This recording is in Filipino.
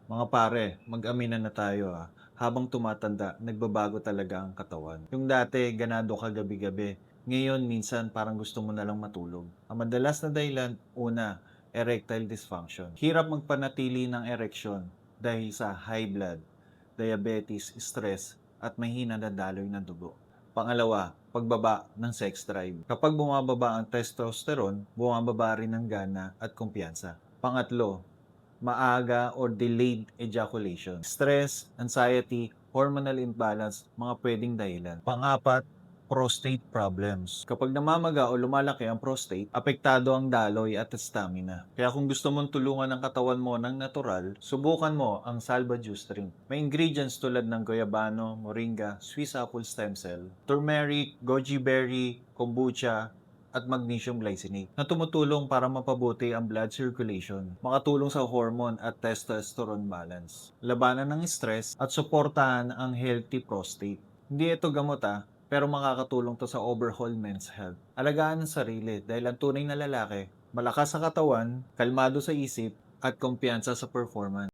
Mga pare, mag-aminan na tayo Habang tumatanda, nagbabago talaga ang katawan. Yung dati, ganado ka gabi-gabi. Ngayon, minsan parang gusto mo na lang matulog. Ang madalas na dahilan, una, erectile dysfunction. Hirap magpanatili ng ereksyon dahil sa high blood, diabetes, stress, at mahina na daloy ng dugo. Pangalawa, pagbaba ng sex drive. Kapag bumababa ang testosterone, bumababa rin ang gana at kumpiyansa. Pangatlo, maaga or delayed ejaculation. Stress, anxiety, hormonal imbalance, mga pwedeng dahilan. Pangapat, prostate problems. Kapag namamaga o lumalaki ang prostate, apektado ang daloy at stamina. Kaya kung gusto mong tulungan ang katawan mo ng natural, subukan mo ang Salva Juice Drink. May ingredients tulad ng goyabano, moringa, Swiss apple stem cell, turmeric, goji berry, kombucha, at magnesium glycinate na tumutulong para mapabuti ang blood circulation, makatulong sa hormone at testosterone balance, labanan ng stress at suportahan ang healthy prostate. Hindi ito gamot pero makakatulong to sa overall men's health. Alagaan ang sarili dahil ang tunay na lalaki, malakas sa katawan, kalmado sa isip, at kumpiyansa sa performance.